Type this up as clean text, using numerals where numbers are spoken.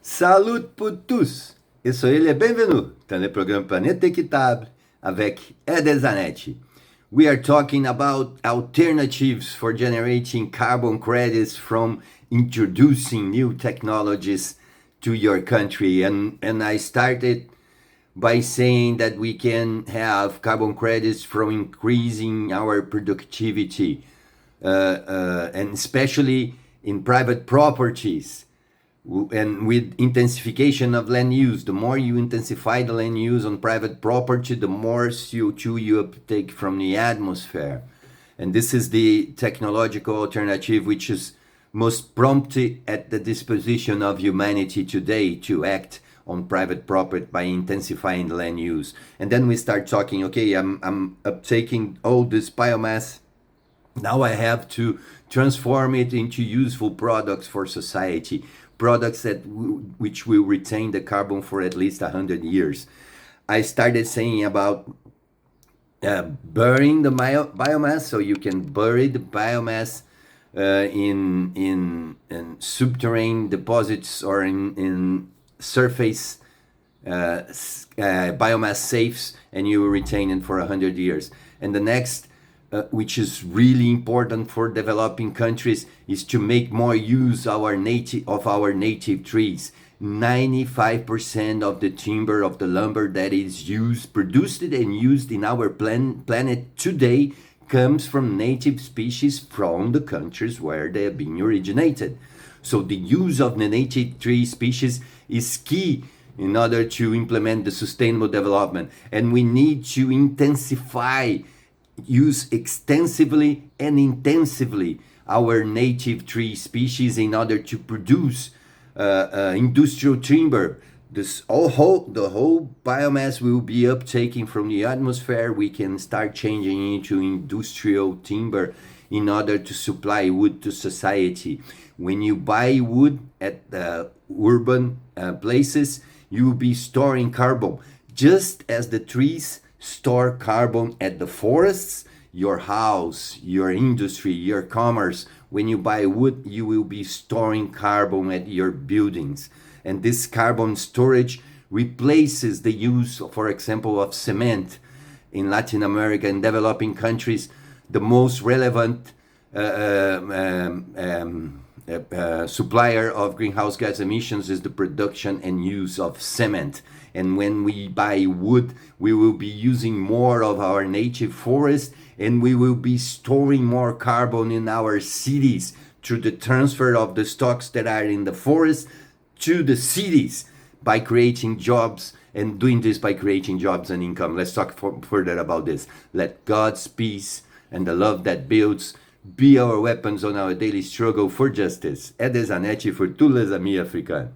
Salut pour tous! Eu sou ele, bienvenue dans le programme Planète Équitable avec Ede Zanetti. We are talking about alternatives for generating carbon credits from introducing new technologies to your country. And I started by saying that we can have carbon credits from increasing our productivity, and especially in private properties. And with intensification of land use, the more you intensify the land use on private property, the more CO2 you uptake from the atmosphere. And this is the technological alternative which is most promptly at the disposition of humanity today to act on private property by intensifying the land use. And then we start talking, okay, I'm uptaking all this biomass. Now I have to transform it into useful products for society, products which will retain the carbon for at least 100 years. I started saying about burying the biomass, so you can bury the biomass in subterranean deposits or in surface biomass safes, and you will retain it for 100 years. And the next, which is really important for developing countries, is to make more use of our native trees. 95% of the timber of the lumber that is produced and used in our planet today comes from native species from the countries where they have been originated. So the use of the native tree species is key in order to implement the sustainable development. And we need to use extensively and intensively our native tree species in order to produce industrial timber. The whole biomass will be uptaken from the atmosphere. We can start changing into industrial timber in order to supply wood to society. When you buy wood at urban places, you will be storing carbon, just as the trees store carbon at the forests. Your house, your industry, your commerce, when you buy wood, you will be storing carbon at your buildings. And this carbon storage replaces the use, for example, of cement. In Latin America and developing countries, the most relevant supplier of greenhouse gas emissions is the production and use of cement. And when we buy wood, we will be using more of our native forest, and we will be storing more carbon in our cities through the transfer of the stocks that are in the forest to the cities by creating jobs, and doing this by creating jobs and income. Let's talk further about this. Let God's peace and the love that builds be our weapons on our daily struggle for justice. Ede Zanetti for tous les amis africains.